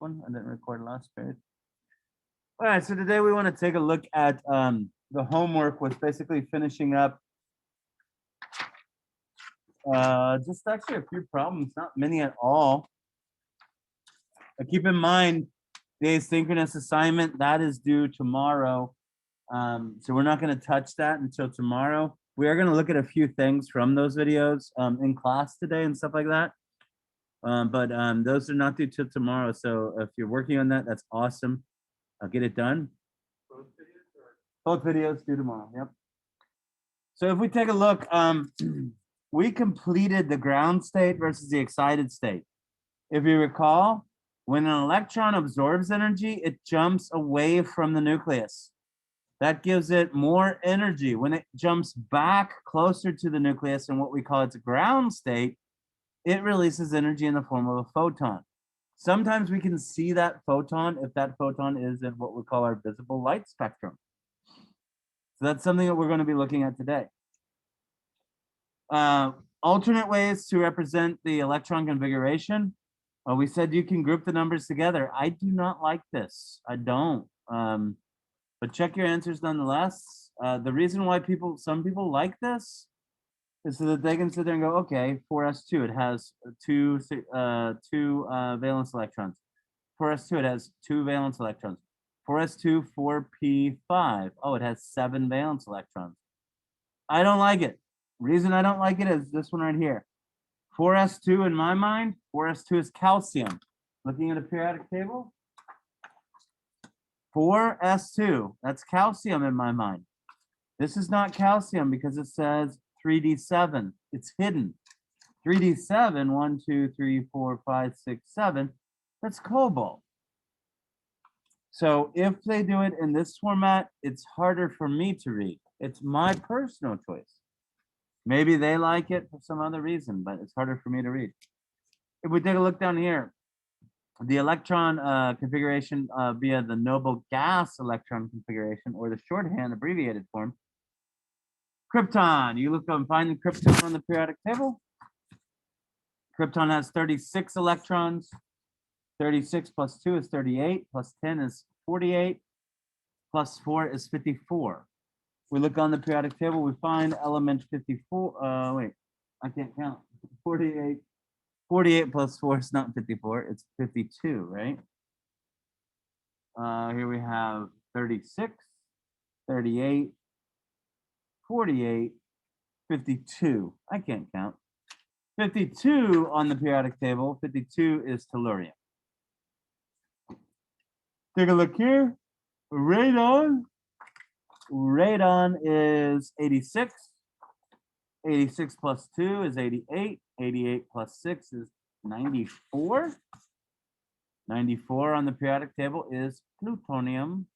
one. I didn't record last period. All right, so today we want to take a look at the homework with basically finishing up just actually a few problems, not many at all. Keep in mind, the asynchronous assignment, that is due tomorrow. So we're not going to touch that until tomorrow. We are going to look at a few things from those videos in class today and stuff like that. But those are not due till tomorrow. So if you're working on that, that's awesome. I'll get it done. Both videos due tomorrow. Yep. So if we take a look, we completed the ground state versus the excited state. If you recall, when an electron absorbs energy, it jumps away from the nucleus. That gives it more energy. When it jumps back closer to the nucleus in what we call its ground state, it releases energy in the form of a photon. Sometimes we can see that photon if that photon is in what we call our visible light spectrum. So that's something that we're going to be looking at today. Alternate ways to represent the electron configuration. We said you can group the numbers together. I do not like this. I don't. But check your answers nonetheless. The reason why some people like this is so that they can sit there and go, okay, 4s2, it has two valence electrons. 4s2, it has 2 valence electrons. 4s2, 4p5. Oh, it has 7 valence electrons. I don't like it. Reason I don't like it is this one right here. 4s2 in my mind, 4s2 is calcium. Looking at a periodic table, 4s2, that's calcium in my mind. This is not calcium because it says 3d7. It's hidden. 3d7, 1, 2, 3, 4, 5, 6, 7. That's cobalt. So if they do it in this format, it's harder for me to read. It's my personal choice. Maybe they like it for some other reason, but it's harder for me to read. If we take a look down here, the electron configuration via the noble gas electron configuration, or the shorthand abbreviated form. Krypton, you look up and find the krypton on the periodic table. Krypton has 36 electrons. 36 plus 2 is 38, plus 10 is 48, plus 4 is 54. We look on the periodic table, we find element 54. Wait, I can't count. 48. 48 plus 4 is not 54, it's 52, right? Here we have 36, 38, 48, 52. I can't count. 52 on the periodic table, 52 is tellurium. Take a look here. Radon. Radon is 86. 86 plus 2 is 88. 88 plus 6 is 94. 94 on the periodic table is plutonium.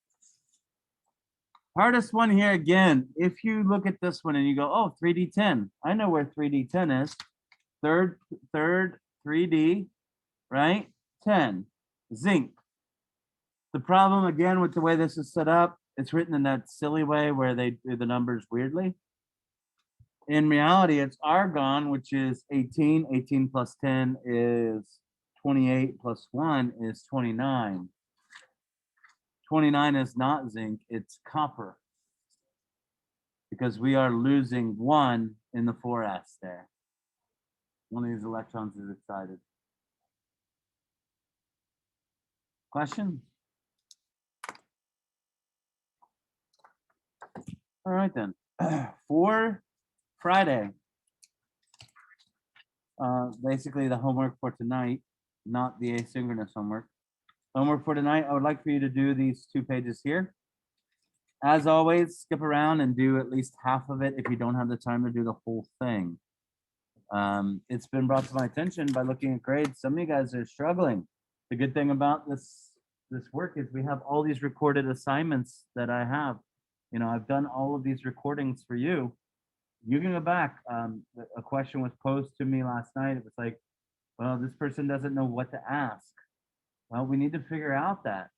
Hardest one here again. If you look at this one and you go, oh, 3d10. I know where 3d10 is. Third 3d, right? 10. Zinc. The problem again with the way this is set up, it's written in that silly way where they do the numbers weirdly. In reality, it's argon, which is 18. 18 plus 10 is 28, plus 1 is 29. 29 is not zinc, it's copper. Because we are losing 1 in the 4s there. One of these electrons is excited. Question? All right then. For Friday, basically the homework for tonight, not the asynchronous homework. Homework for tonight, I would like for you to do these 2 pages here. As always, skip around and do at least half of it if you don't have the time to do the whole thing. It's been brought to my attention by looking at grades. Some of you guys are struggling. The good thing about this work is we have all these recorded assignments that I have. You know, I've done all of these recordings for you. You can go back. A question was posed to me last night. It was like, well, this person doesn't know what to ask. Well, we need to figure out that.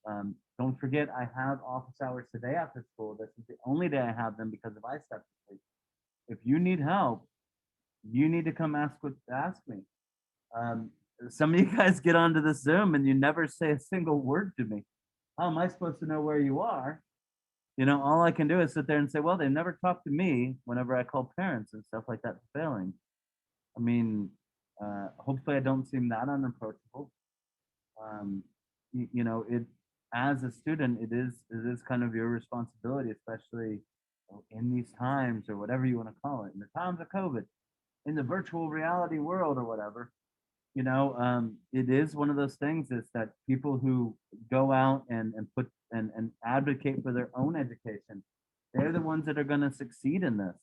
Don't forget, I have office hours today after school. This is the only day I have them because of I stepped to sleep. If you need help, you need to come ask me. some of you guys get onto the Zoom and you never say a single word to me. How am I supposed to know where you are? You know, all I can do is sit there and say, well, they never talk to me whenever I call parents and stuff like that failing. I mean, hopefully I don't seem that unapproachable. You know, it as a student, it is kind of your responsibility, especially in these times or whatever you want to call it, in the times of COVID, in the virtual reality world or whatever. You know, it is one of those things is that people who go out and put and advocate for their own education, they're the ones that are going to succeed in this.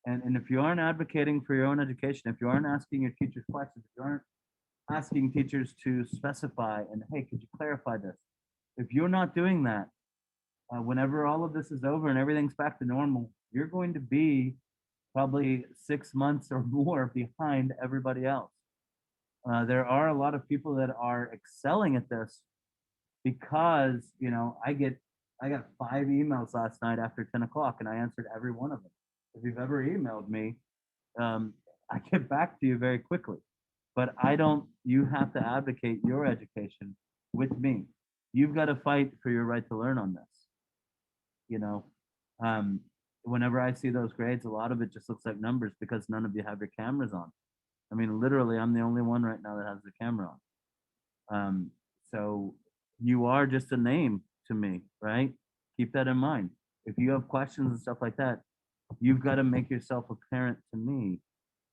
And if you aren't advocating for your own education, if you aren't asking your teachers questions, if you aren't asking teachers to specify and hey, could you clarify this? If you're not doing that, whenever all of this is over and everything's back to normal, you're going to be probably 6 months or more behind everybody else. There are a lot of people that are excelling at this because you know I got 5 emails last night after 10 o'clock and I answered every one of them. If you've ever emailed me, I get back to you very quickly. But I don't. You have to advocate your education with me. You've got to fight for your right to learn on this. You know, um, whenever I see those grades, a lot of it just looks like numbers because none of you have your cameras on. I mean, literally, I'm the only one right now that has the camera on. So you are just a name to me, right? Keep that in mind. If you have questions and stuff like that, you've got to make yourself apparent to me.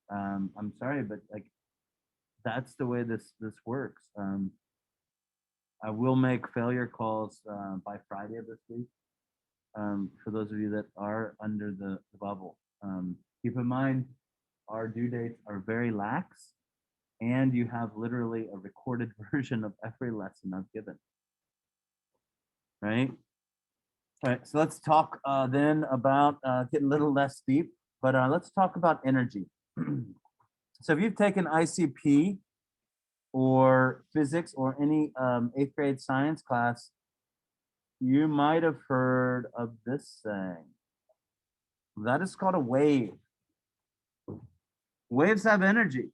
I'm sorry, but like that's the way this works. I will make failure calls by Friday of this week. For those of you that are under the bubble, keep in mind our due dates are very lax, and you have literally a recorded version of every lesson I've given. Right. All right. So let's talk then about getting a little less deep, but let's talk about energy. So if you've taken ICP or physics or any 8th grade science class, you might have heard of this thing. That is called a wave. Waves have energy.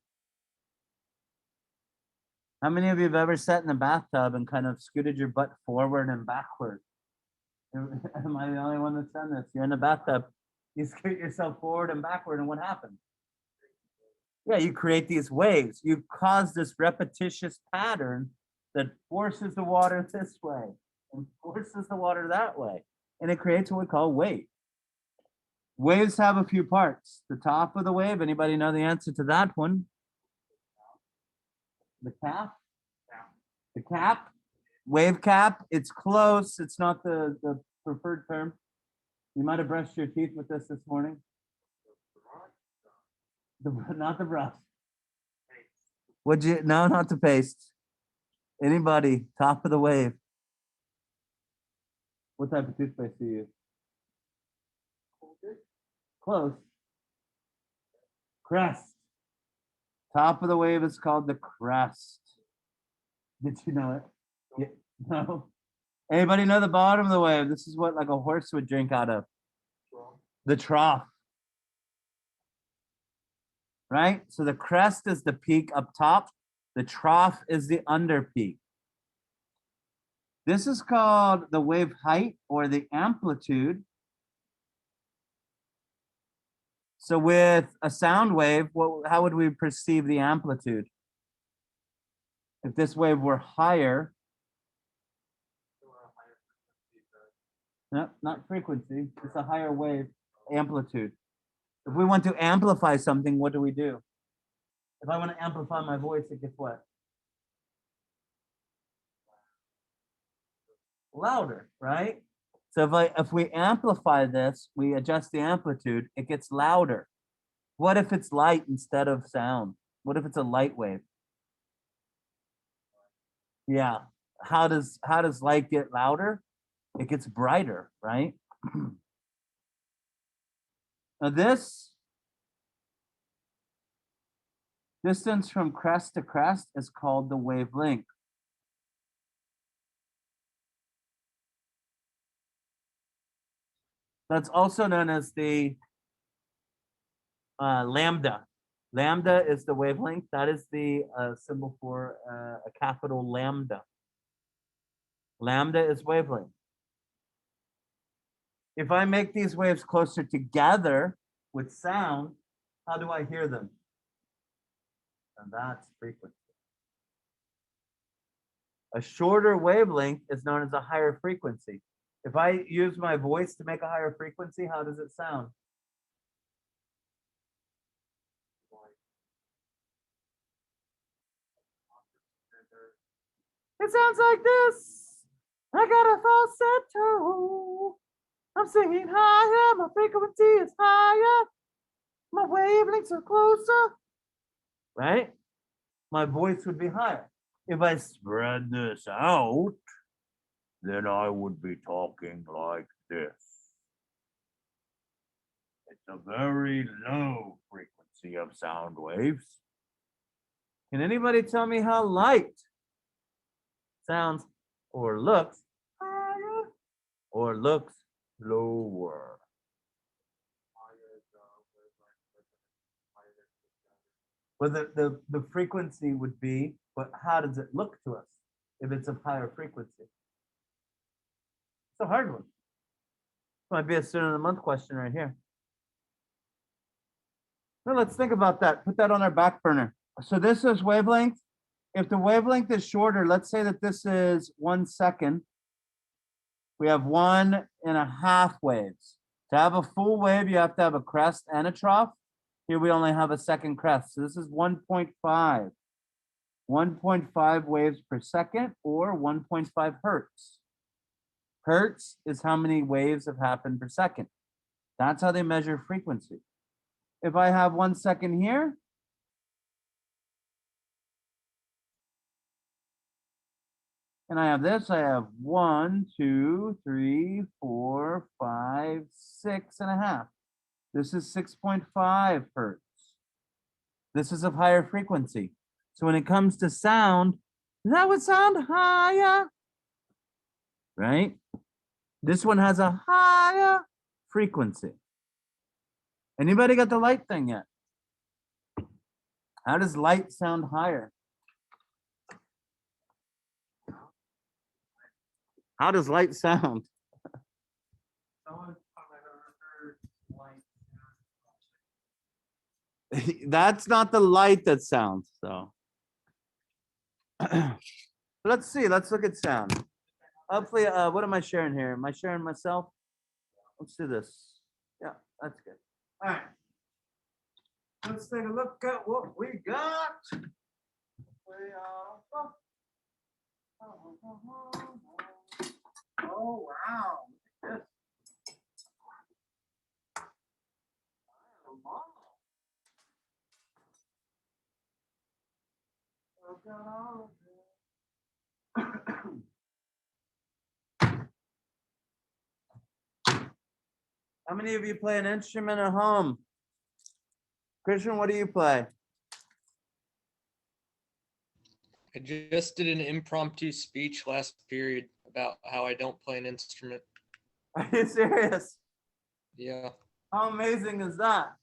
How many of you have ever sat in the bathtub and kind of scooted your butt forward and backward? Am I the only one that's done this? You're in the bathtub, you scoot yourself forward and backward, and what happens? Yeah, you create these waves. You cause this repetitious pattern that forces the water this way and forces the water that way. And it creates what we call wave. Waves have a few parts. The top of the wave, anybody know the answer to that one? The cap? The cap? Wave cap? It's close. It's not the preferred term. You might have brushed your teeth with this morning. Not the brush. Would you? No, not the paste. Anybody? Top of the wave. What type of toothpaste do you use? Close. Crest. Top of the wave is called the crest. Did you know it? Yeah. No. Anybody know the bottom of the wave? This is what like a horse would drink out of. The trough. Right? So the crest is the peak up top. The trough is the under peak. This is called the wave height or the amplitude. So with a sound wave, how would we perceive the amplitude? If this wave were higher, no, not frequency, it's a higher wave amplitude. If we want to amplify something, what do we do? If I want to amplify my voice, it gets what? Louder, right? So if we amplify this, we adjust the amplitude, it gets louder. What if it's light instead of sound? What if it's a light wave? Yeah. How does light get louder? It gets brighter, right? Now this distance from crest to crest is called the wavelength. That's also known as the lambda. Lambda is the wavelength. That is the symbol for a capital lambda. Lambda is wavelength. If I make these waves closer together with sound, how do I hear them? And that's frequency. A shorter wavelength is known as a higher frequency. If I use my voice to make a higher frequency, how does it sound? It sounds like this. I got a falsetto. I'm singing higher. My frequency is higher. My wavelengths are closer. Right? My voice would be higher. If I spread this out, then I would be talking like this. It's a very low frequency of sound waves. Can anybody tell me how light sounds or looks higher or looks lower? Well, the frequency would be, but how does it look to us if it's of higher frequency? It's a hard one. Might be a student of the month question right here. Now let's think about that. Put that on our back burner. So this is wavelength. If the wavelength is shorter, let's say that this is 1 second. We have 1.5 waves. To have a full wave, you have to have a crest and a trough. Here we only have a second crest. So this is 1.5. 1.5 waves per second or 1.5 hertz. Hertz is how many waves have happened per second. That's how they measure frequency. If I have 1 second here, and I have this, I have 1, 2, 3, 4, 5, 6.5. This is 6.5 hertz. This is of higher frequency. So when it comes to sound, that would sound higher, right? This one has a higher frequency. Anybody got the light thing yet? How does light sound higher? How does light sound? That's not the light that sounds, so. Let's see, let's look at sound. Hopefully, what am I sharing here? Am I sharing myself? Let's do this. Yeah, that's good. All right. Let's take a look at what we got. Oh, wow. Look at this. How many of you play an instrument at home? Christian, what do you play? I just did an impromptu speech last period about how I don't play an instrument. Are you serious? Yeah. How amazing is that?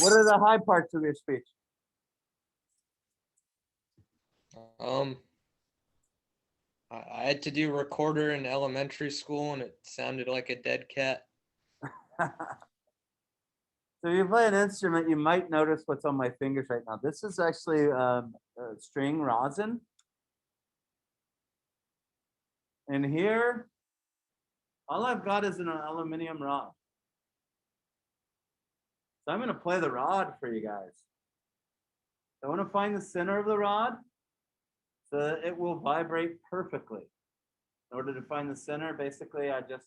What are the high parts of your speech? I had to do recorder in elementary school and it sounded like a dead cat. So if you play an instrument, you might notice what's on my fingers right now. This is actually string rosin. And here, all I've got is an aluminum rod. So I'm gonna play the rod for you guys. I wanna find the center of the rod so that it will vibrate perfectly. In order to find the center, basically, I just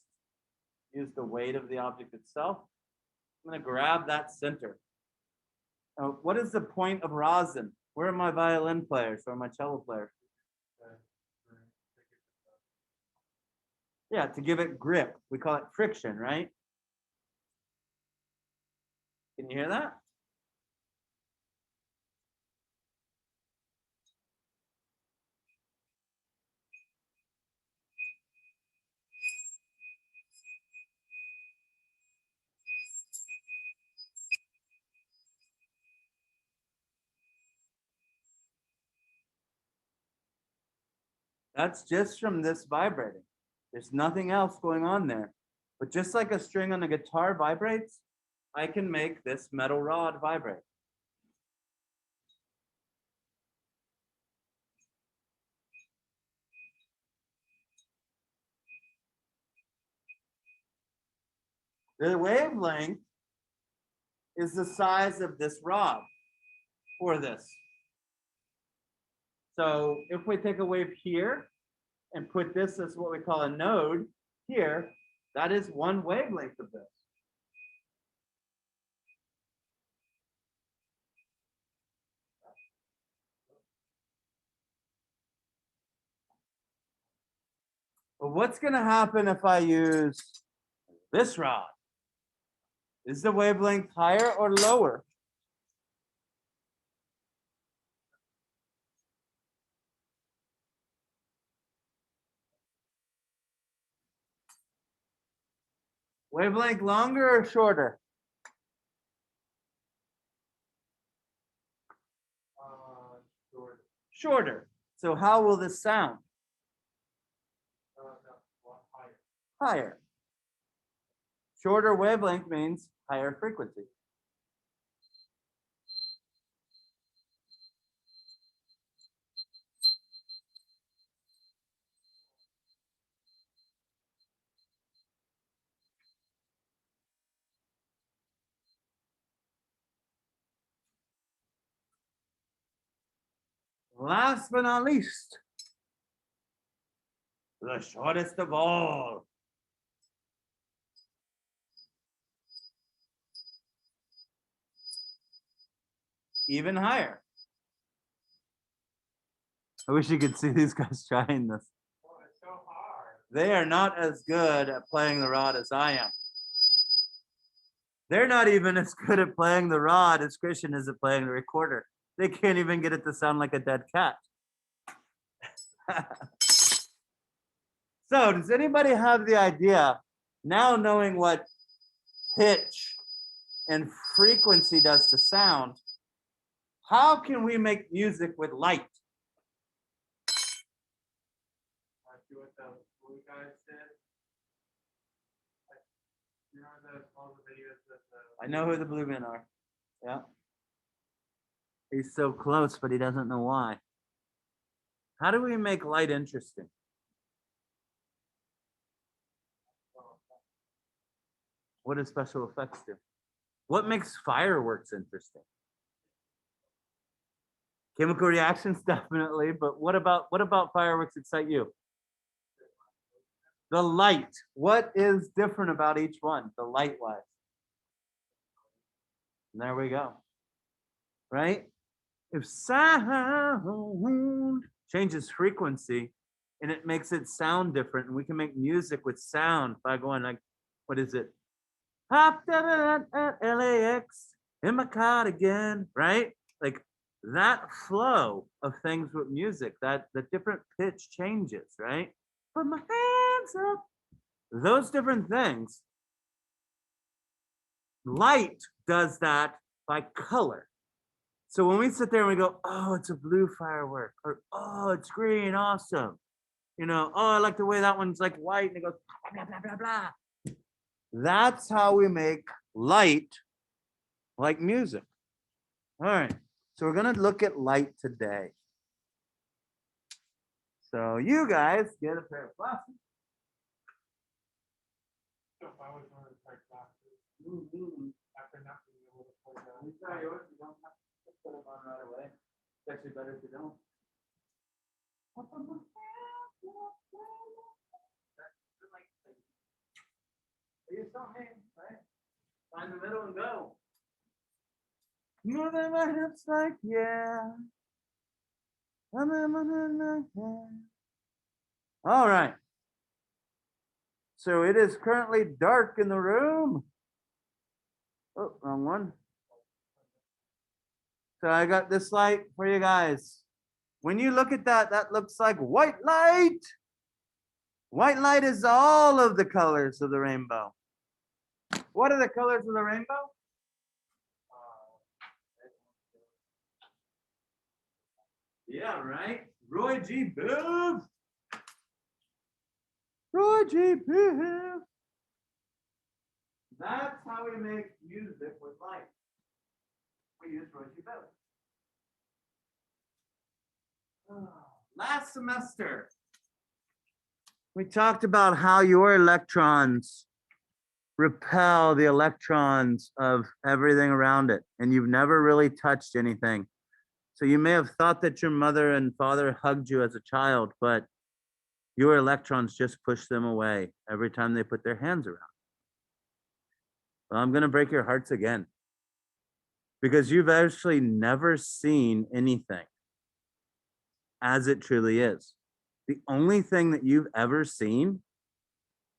use the weight of the object itself. I'm gonna grab that center. Now, what is the point of rosin? Where are my violin players or my cello players? Yeah, to give it grip. We call it friction, right? Can you hear that? That's just from this vibrating. There's nothing else going on there. But just like a string on a guitar vibrates, I can make this metal rod vibrate. The wavelength is the size of this rod for this. So if we take a wave here and put this as what we call a node here, that is one wavelength of this. But what's going to happen if I use this rod? Is the wavelength higher or lower? Wavelength longer or shorter? Shorter. Shorter. So how will this sound? Higher. Shorter wavelength means higher frequency. Last but not least, the shortest of all. Even higher. I wish you could see these guys trying this. Oh, it's so hard. They are not as good at playing the rod as I am. They're not even as good at playing the rod as Christian is at playing the recorder. They can't even get it to sound like a dead cat. So does anybody have the idea, now knowing what pitch and frequency does to sound, how can we make music with light? Do what the blue guys did. You know all the videos that I know who the blue men are. Yeah. He's so close, but he doesn't know why. How do we make light interesting? What do special effects do? What makes fireworks interesting? Chemical reactions, definitely, but what about fireworks excite you? The light. What is different about each one, the light-wise? And there we go. Right? If sound changes frequency and it makes it sound different, and we can make music with sound by going like, what is it? Hopped at LAX in my cardigan, right? Like that flow of things with music, that the different pitch changes, right? Put my hands up. Those different things. Light does that by color. So when we sit there and we go, oh, it's a blue firework, or oh, it's green, awesome. You know, oh, I like the way that one's like white, and it goes blah, blah, blah, blah, blah. That's how we make light like music. All right, so we're gonna look at light today. So you guys get a pair of glasses. So if I was one of the type classes, Mm-hmm. after not being able to play that. You try yours, you don't have to put them on right away. It's actually better if you don't. Use something, right? Find the middle and go. Moving my hips like yeah. All right. So it is currently dark in the room. Oh, wrong one. So I got this light for you guys. When you look at that, that looks like white light. White light is all of the colors of the rainbow. What are the colors of the rainbow? Yeah, right. Roy G. Boom. Roy G. Biv. That's how we make music with light. We use Roy G. Biv. Last semester, we talked about how your electrons repel the electrons of everything around it, and you've never really touched anything. So you may have thought that your mother and father hugged you as a child, but your electrons just push them away every time they put their hands around. Well, I'm going to break your hearts again because you've actually never seen anything as it truly is. The only thing that you've ever seen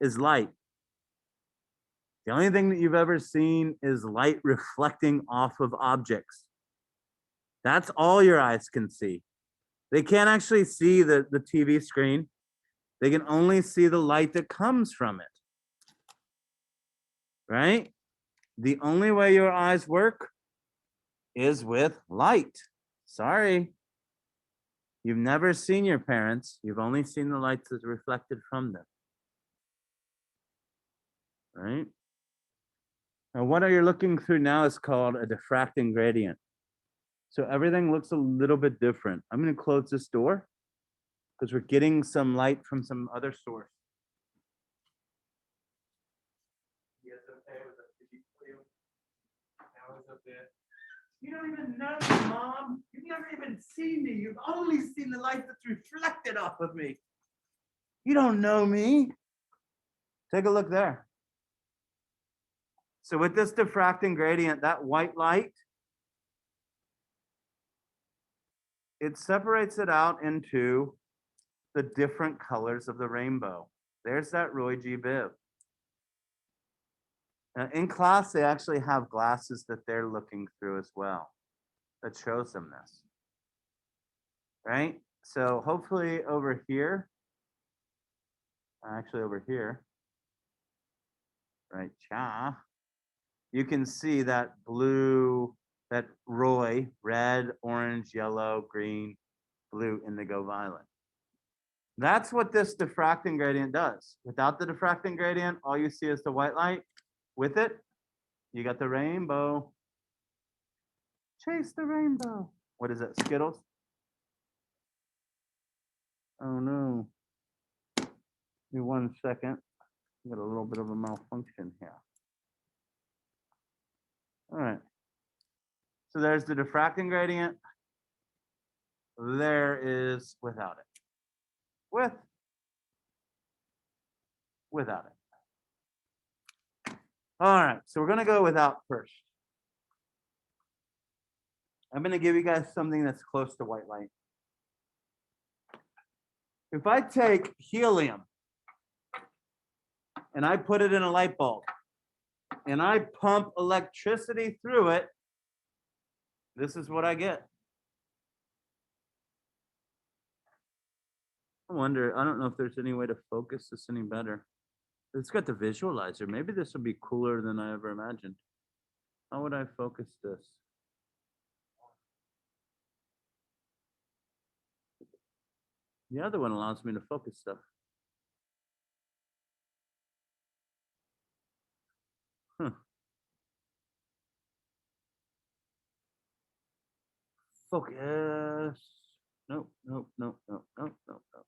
is light. The only thing that you've ever seen is light reflecting off of objects. That's all your eyes can see. They can't actually see the TV screen. They can only see the light that comes from it. Right? The only way your eyes work is with light. Sorry. You've never seen your parents. You've only seen the light that's reflected from them. Right? Now, what you're looking through now is called a diffracting gradient. So everything looks a little bit different. I'm going to close this door because we're getting some light from some other source. Yes, okay with the That was a bit. You don't even know me, Mom. You've never even seen me. You've only seen the light that's reflected off of me. You don't know me. Take a look there. So with this diffracting gradient, that white light, it separates it out into the different colors of the rainbow. There's that Roy G. Biv. Now in class, they actually have glasses that they're looking through as well that shows them this. Right? So hopefully over here, actually over here, right, you can see that blue, that Roy, red, orange, yellow, green, blue, indigo, violet. That's what this diffracting gradient does. Without the diffracting gradient, all you see is the white light. With it, you got the rainbow. Chase the rainbow. What is it, Skittles? Oh no. Give me 1 second. I got a little bit of a malfunction here. All right. So there's the diffracting gradient. There is without it. Without it. All right, so we're gonna go without first. I'm gonna give you guys something that's close to white light. If I take helium and I put it in a light bulb and I pump electricity through it, this is what I get. I wonder, I don't know if there's any way to focus this any better. It's got the visualizer. Maybe this will be cooler than I ever imagined. How would I focus this? The other one allows me to focus stuff. Huh. Focus. Nope, nope, nope, nope, nope, nope, nope.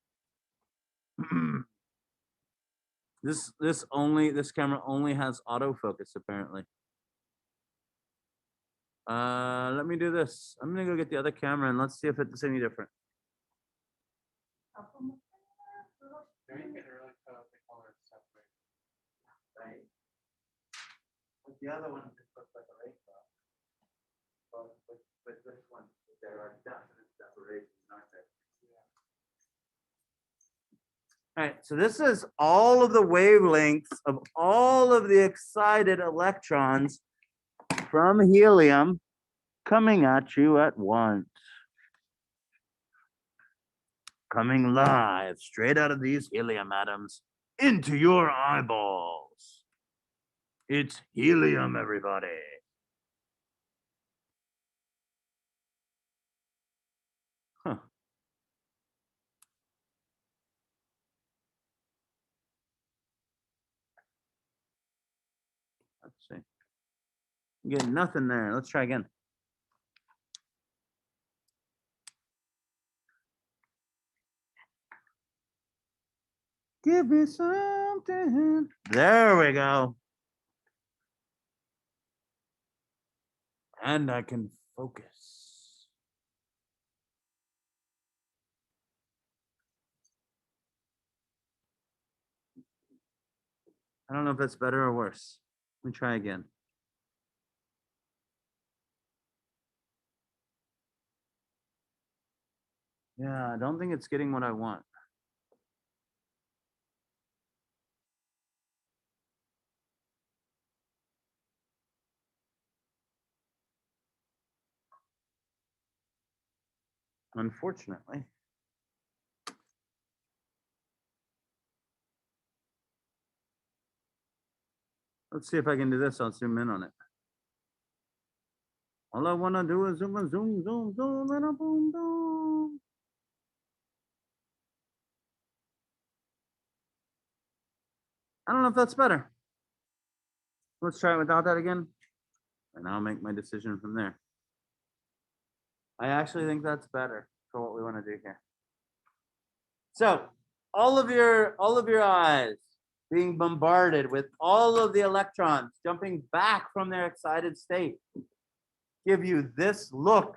This camera only has autofocus apparently. Let me do this. I'm gonna go get the other camera and let's see if it's any different. There you can really tell the colors separate. Right. With the other one, it looks like a rainbow. But with this one, there are definite separations, aren't there? All right, so this is all of the wavelengths of all of the excited electrons from helium coming at you at once. Coming live straight out of these helium atoms into your eyeballs. It's helium, everybody. Huh. Let's see. I'm getting nothing there. Let's try again. Give me something. There we go. And I can focus. I don't know if that's better or worse. Let me try again. Yeah, I don't think it's getting what I want. Unfortunately. Let's see if I can do this. I'll zoom in on it. All I want to do is zoom, zoom, zoom, zoom, and a boom, boom. I don't know if that's better. Let's try it without that again. And I'll make my decision from there. I actually think that's better for what we want to do here. So all of your eyes being bombarded with all of the electrons jumping back from their excited state give you this look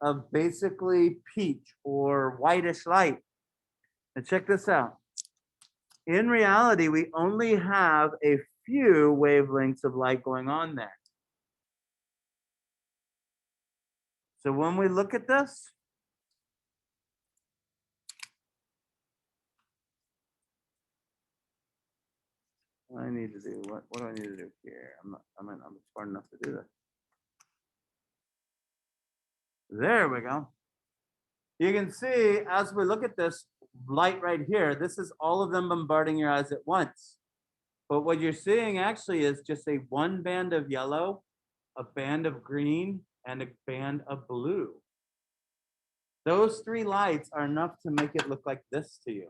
of basically peach or whitish light. And check this out. In reality, we only have a few wavelengths of light going on there. So when we look at this, what I need to do, what do I need to do here? I'm smart enough to do this. There we go. You can see as we look at this light right here, this is all of them bombarding your eyes at once. But what you're seeing actually is just a one band of yellow, a band of green, and a band of blue. Those three lights are enough to make it look like this to you.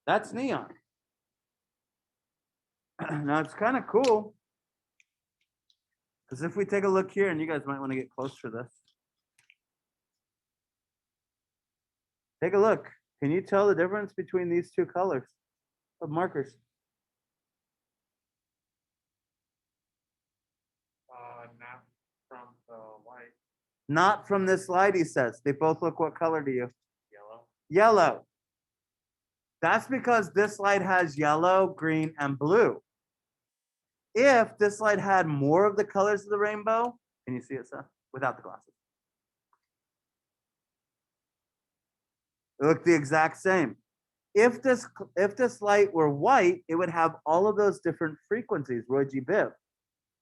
That's neon. Now it's kind of cool. Because if we take a look here, and you guys might want to get close for this. Take a look. Can you tell the difference between these two colors of markers? Not from the light, Not from this light, he says. They both look what color to you? yellow. Yellow. That's because this light has yellow, green, and blue. If this light had more of the colors of the rainbow, can you see it, Seth? Without the glasses. It looked the exact same. If this light were white, it would have all of those different frequencies, Roy G. Biv.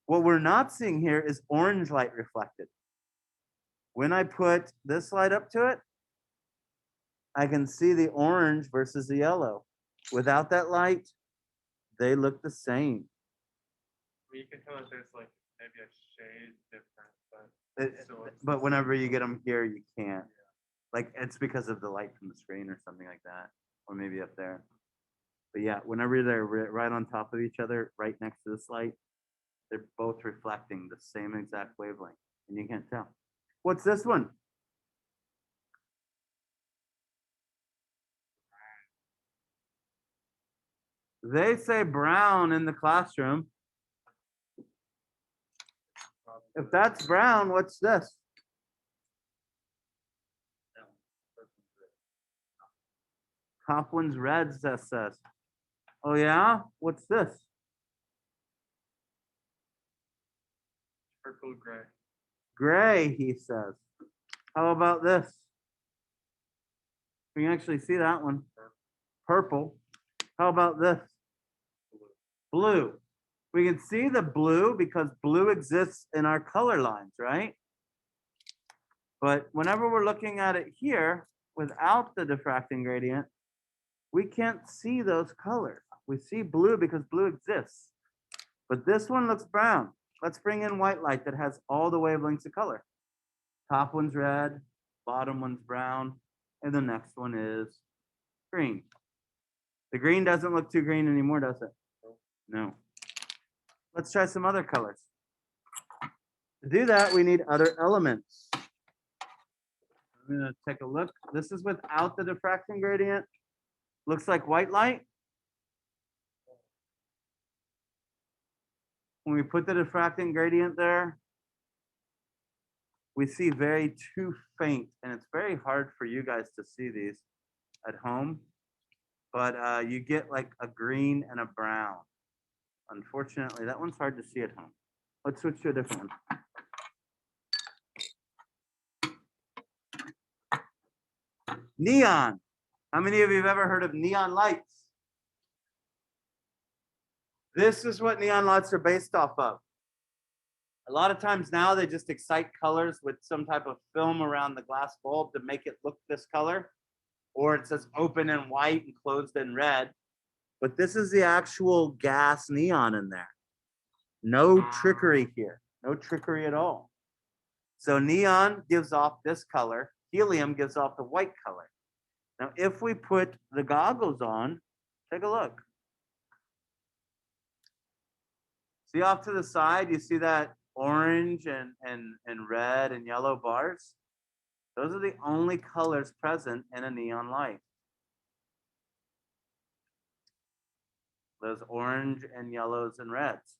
What we're not seeing here is orange light reflected. When I put this light up to it, I can see the orange versus the yellow. Without that light, they look the same. You can tell that there's like maybe a shade difference, but But whenever you get them here, you can't. Like it's because of the light from the screen or something like that, or maybe up there. But yeah, whenever they're right on top of each other, right next to this light, they're both reflecting the same exact wavelength, and you can't tell. What's this one? They say brown in the classroom. If that's brown, what's this? Top one's red, Seth says. Oh yeah? What's this? purple gray. Gray, he says. How about this? We can actually see that one. Purple. How about this? Blue. We can see the blue because blue exists in our color lines, right? But whenever we're looking at it here without the diffracting gradient, we can't see those colors. We see blue because blue exists. But this one looks brown. Let's bring in white light that has all the wavelengths of color. Top one's red, bottom one's brown, and the next one is green. The green doesn't look too green anymore, does it? No. Let's try some other colors. To do that, we need other elements. I'm gonna take a look. This is without the diffraction gradient. Looks like white light. When we put the diffracting gradient there, we see very too faint, and it's very hard for you guys to see these at home. But you get like a green and a brown. Unfortunately, that one's hard to see at home. Let's switch to a different one. Neon. How many of you have ever heard of neon lights? This is what neon lights are based off of. A lot of times now they just excite colors with some type of film around the glass bulb to make it look this color. Or it says open in white and closed in red. But this is the actual gas neon in there. No trickery here. No trickery at all. So neon gives off this color. Helium gives off the white color. Now, if we put the goggles on, take a look. See off to the side, you see that orange and red and yellow bars? Those are the only colors present in a neon light. Those orange and yellows and reds.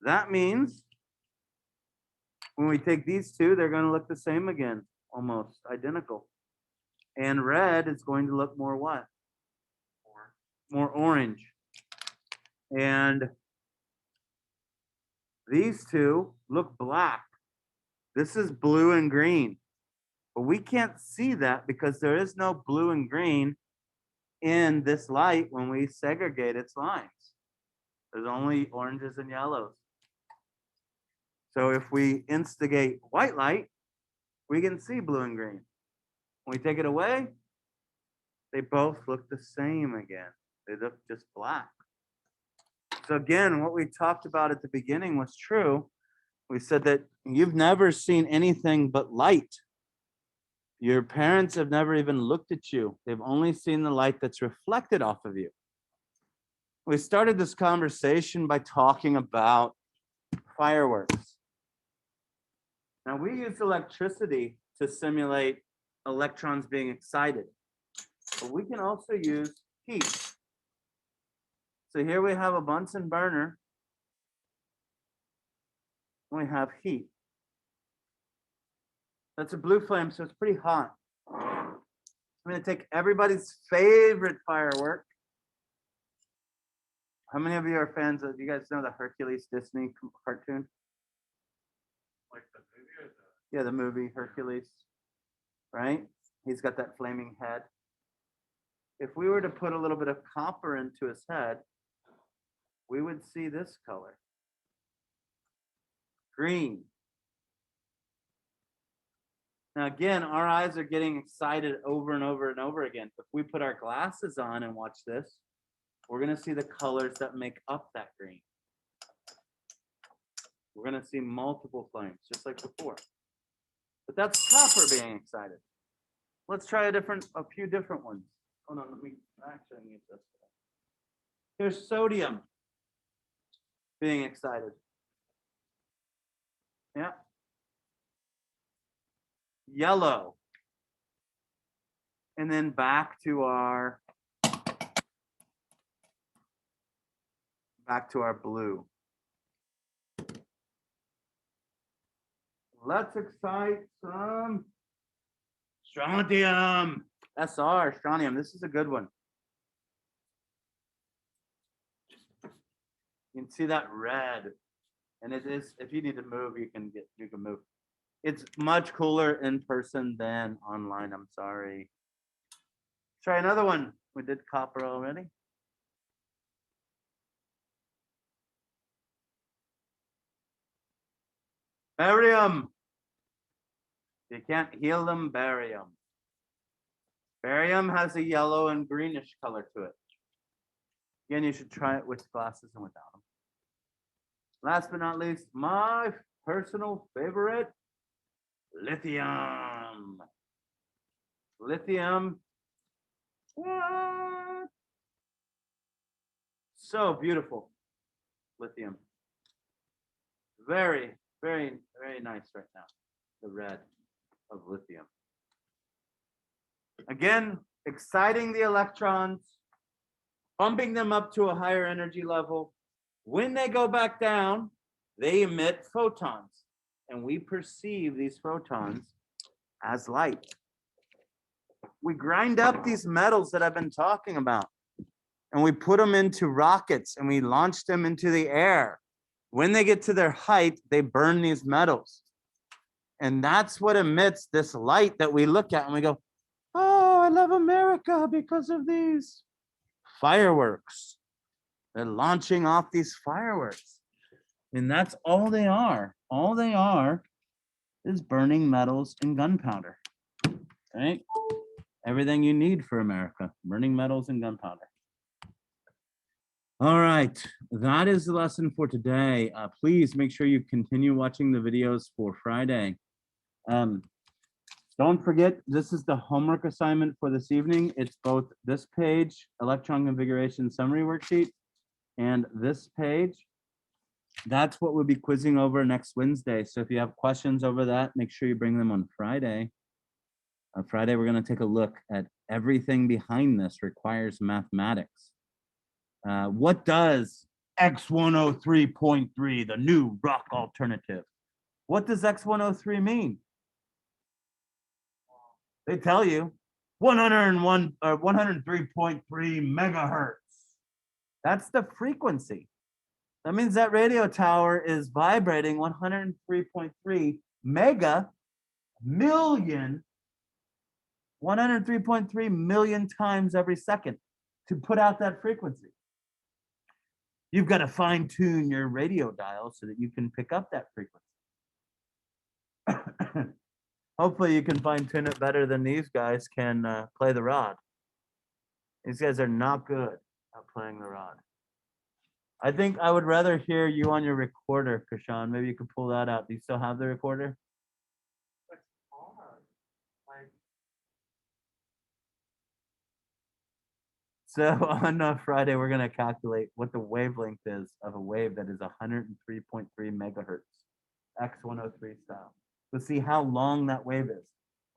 That means when we take these two, they're going to look the same again, almost identical. And red is going to look more what? More orange. And these two look black. This is blue and green. But we can't see that because there is no blue and green in this light when we segregate its lines. There's only oranges and yellows. So if we instigate white light, we can see blue and green. When we take it away, they both look the same again. They look just black. So again, what we talked about at the beginning was true. We said that you've never seen anything but light. Your parents have never even looked at you. They've only seen the light that's reflected off of you. We started this conversation by talking about fireworks. Now, we use electricity to simulate electrons being excited, but we can also use heat. So here we have a Bunsen burner. We have heat. That's a blue flame, so it's pretty hot. I'm going to take everybody's favorite firework. How many of you are fans of, you guys know the Hercules Disney cartoon? Like the movie or Yeah, the movie Hercules, right? He's got that flaming head. If we were to put a little bit of copper into his head, we would see this color. Green. Now again, our eyes are getting excited over and over and over again. If we put our glasses on and watch this, we're going to see the colors that make up that green. We're going to see multiple flames, just like before. But that's copper being excited. Let's try a few different ones. Hold on, let me actually need this. Here's sodium being excited. Yeah. Yellow. And then back to our blue. Let's excite some strontium. SR, strontium. This is a good one. You can see that red. And it is, if you need to move, you can move. It's much cooler in person than online. I'm sorry. Try another one. We did copper already. Barium. You can't heal them, barium. Barium has a yellow and greenish color to it. Again, you should try it with glasses and without them. Last but not least, my personal favorite, lithium. Lithium. What? So beautiful. Lithium. Very, very, very nice right now. The red of lithium. Again, exciting the electrons, pumping them up to a higher energy level. When they go back down, they emit photons, and we perceive these photons as light. We grind up these metals that I've been talking about, and we put them into rockets, and we launch them into the air. When they get to their height, they burn these metals. And that's what emits this light that we look at, and we go, oh, I love America because of these fireworks. They're launching off these fireworks. And that's all they are. All they are is burning metals and gunpowder. Right? Everything you need for America, burning metals and gunpowder. All right, that is the lesson for today. Please make sure you continue watching the videos for Friday. Don't forget, this is the homework assignment for this evening. It's both this page, electron configuration summary worksheet, and this page. That's what we'll be quizzing over next Wednesday. So if you have questions over that, make sure you bring them on Friday. On Friday, we're going to take a look at everything behind this requires mathematics. What does X103.3, the new rock alternative, what does X103 mean? They tell you 101 or 103.3 megahertz. That's the frequency. That means that radio tower is vibrating 103.3 mega million, 103.3 million times every second to put out that frequency. You've got to fine tune your radio dial so that you can pick up that frequency. Hopefully you can fine tune it better than these guys can play the rod. These guys are not good at playing the rod. I think I would rather hear you on your recorder, Krishan. Maybe you could pull that out. Do you still have the recorder? It's hard. Like, So on Friday, we're going to calculate what the wavelength is of a wave that is 103.3 megahertz, X103 style. We'll see how long that wave is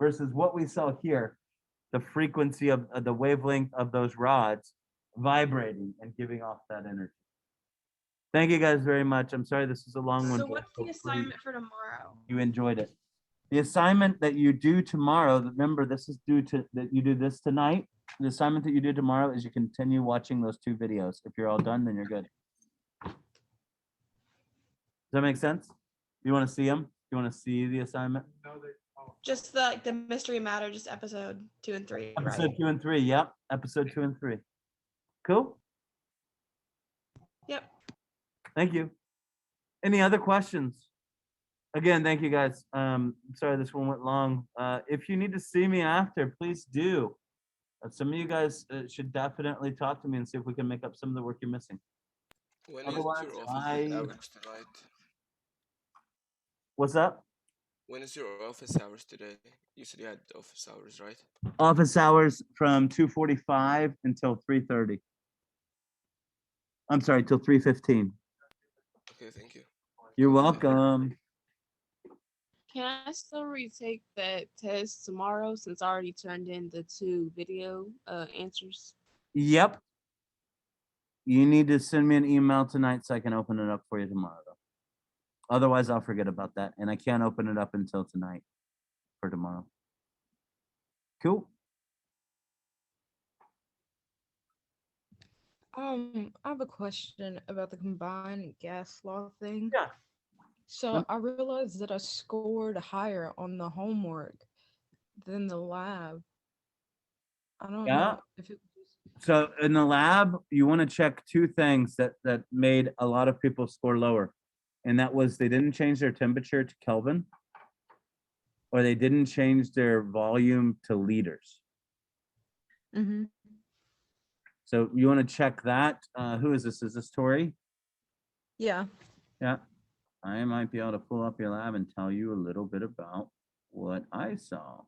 versus what we saw here, the frequency of the wavelength of those rods vibrating and giving off that energy. Thank you guys very much. I'm sorry this is a long one. So but what's the hopefully assignment for tomorrow? you enjoyed it. The assignment that you do tomorrow, remember this is due to that you do this tonight. The assignment that you do tomorrow is you continue watching those two videos. If you're all done, then you're good. Does that make sense? You want to see them? You want to see the assignment? no, they, oh, Just the mystery matter, just episode 2 and 3, Episode right? 2 and 3. Yep. Episode 2 and 3. Cool. Yep. Thank you. Any other questions? Again, thank you guys. Sorry this one went long. If you need to see me after, please do. Some of you guys should definitely talk to me and see if we can make up some of the work you're missing. When is Otherwise, your office hours tonight? What's up? When is your office hours today? You said you had office hours, right? Office hours from 2:45 until 3:30. I'm sorry, till 3:15. Okay, thank you. You're welcome. Can I still retake that test tomorrow since I already turned in the 2 video answers? Yep. You need to send me an email tonight so I can open it up for you tomorrow, though. Otherwise, I'll forget about that, and I can't open it up until tonight for tomorrow. Cool. I have a question about the combined gas law thing. Yeah. So I realized that I scored higher on the homework than the lab. I don't Yeah. know if it was So in the lab, you want to check two things that made a lot of people score lower. And that was they didn't change their temperature to Kelvin, or they didn't change their volume to liters. Mm-hmm. So you want to check that. Who is this? Is this Tori? Yeah. Yeah. I might be able to pull up your lab and tell you a little bit about what I saw.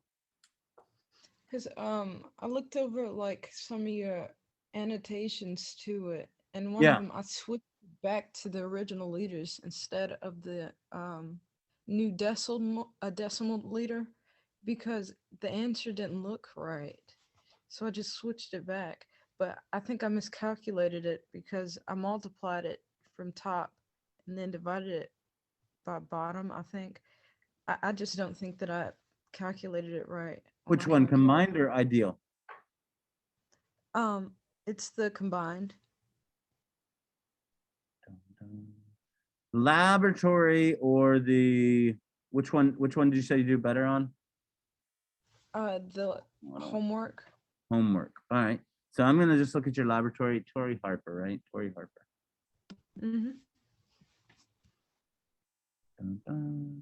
Because I looked over like some of your annotations to it, and one Yeah. of them I switched back to the original liters instead of the new decimal liter because the answer didn't look right. So I just switched it back. But I think I miscalculated it because I multiplied it from top and then divided it by bottom, I think. I just don't think that I calculated it right. on Which my one, calculator. combined or ideal? It's the combined. Laboratory or the which one did you say you do better on? The homework. Homework. All right. So I'm gonna just look at your laboratory, Tori Harper, right? Tori Harper. Mm-hmm. Dun, dun.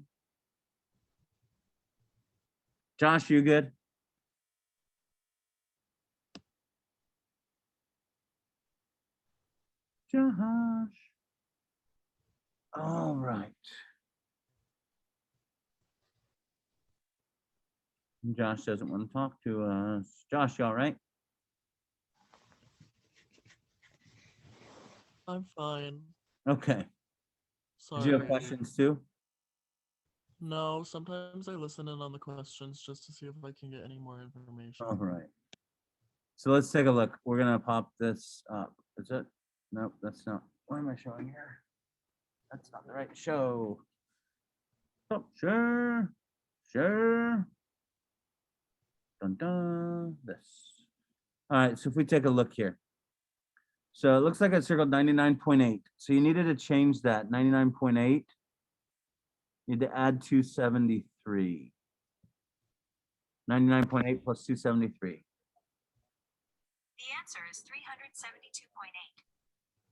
Josh, you good? Josh. All right. Josh doesn't want to talk to us. Josh, you all right? I'm fine. Okay. Sorry. Did you have questions too? No, sometimes I listen in on the questions just to see if I can get any more information. All right. So let's take a look. We're gonna pop this up. Is it? Nope, that's not. What am I showing here? That's not the right show. Oh, sure. Sure. Dun, dun, this. All right, so if we take a look here. So it looks like I circled 99.8. So you needed to change that 99.8. You need to add 273. 99.8 plus 273. The answer is 372.8.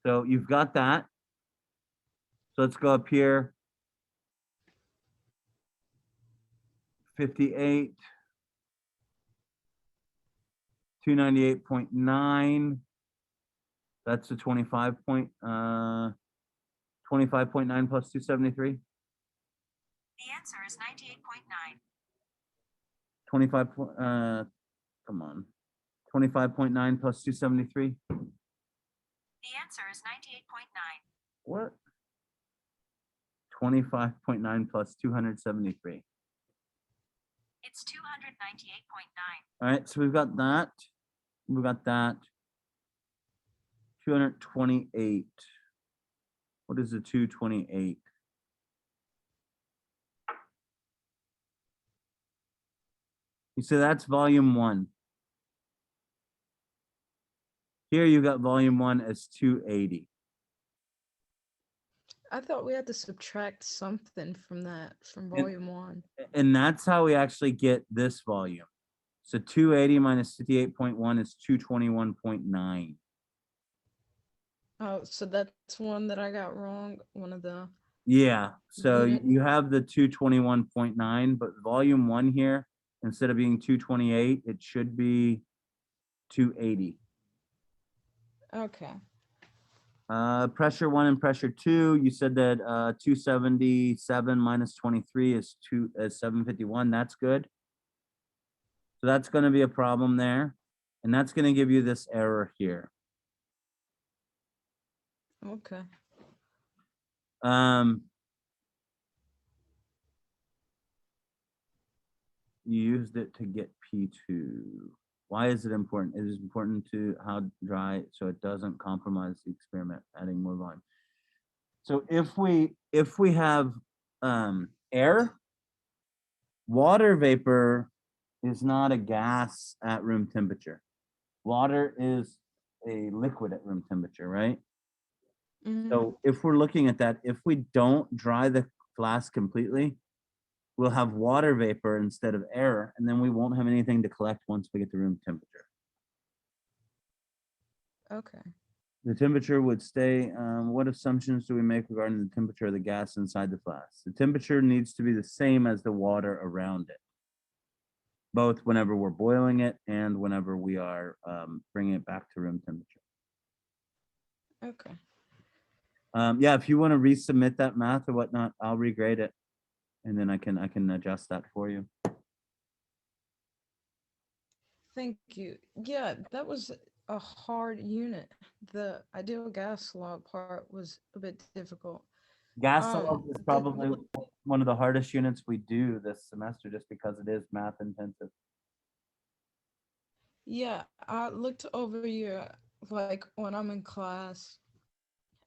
So you've got that. So let's go up here. 58. 298.9. That's the 25.9 plus 273. The answer is 98.9. 25 come on. 25.9 plus 273. The answer is 98.9. What? 25.9 plus 273. It's 298.9. All right, so we've got that. We've got that. 228. What is the 228? You say that's volume 1. Here you got volume 1 as 280. I thought we had to subtract something from that, from volume 1. And that's how we actually get this volume. So 280 minus 58.1 is 221.9. Oh, so that's one that I got wrong. One of the. Yeah, so Unit. you have the 221.9, but volume 1 here, instead of being 228, it should be 280. Okay. Pressure 1 and pressure 2, you said that 277 minus 23 is 751. That's good. So that's going to be a problem there. And that's going to give you this error here. Okay. You used it to get P2. Why is it important? It is important to how dry so it doesn't compromise the experiment, adding more volume. So if we have air, water vapor is not a gas at room temperature. Water is a liquid at room temperature, right? Mhm. So if we're looking at that, if we don't dry the flask completely, we'll have water vapor instead of air, and then we won't have anything to collect once we get to room temperature. Okay. The temperature would stay. What assumptions do we make regarding the temperature of the gas inside the flask? The temperature needs to be the same as the water around it, both whenever we're boiling it and whenever we are bringing it back to room temperature. Okay. Yeah, if you want to resubmit that math or whatnot, I'll regrade it, and then I can adjust that for you. Thank you. Yeah, that was a hard unit. The ideal gas law part was a bit difficult. Gas Um, law is the- probably one of the hardest units we do this semester just because it is math intensive. Yeah, I looked over your like when I'm in class.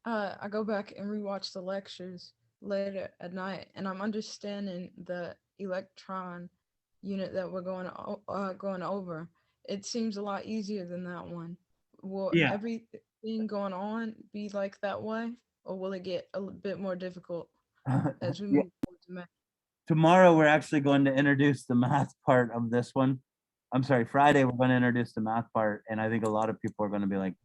I go back and rewatch the lectures later at night, and I'm understanding the electron unit that we're going over. It seems a lot easier than that one. Will Yeah. everything going on be like that way, or will it get a bit more difficult as we Yeah. move towards math? Tomorrow we're actually going to introduce the math part of this one. I'm sorry, Friday we're going to introduce the math part, and I think a lot of people are going to be like,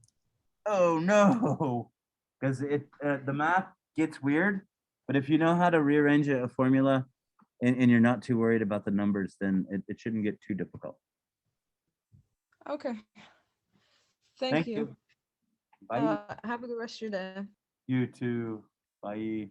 "Oh no," because the math gets weird. But if you know how to rearrange a formula, and you're not too worried about the numbers, then it shouldn't get too difficult. Okay. Thank you. Bye. Have a good rest of your day. You too. Bye.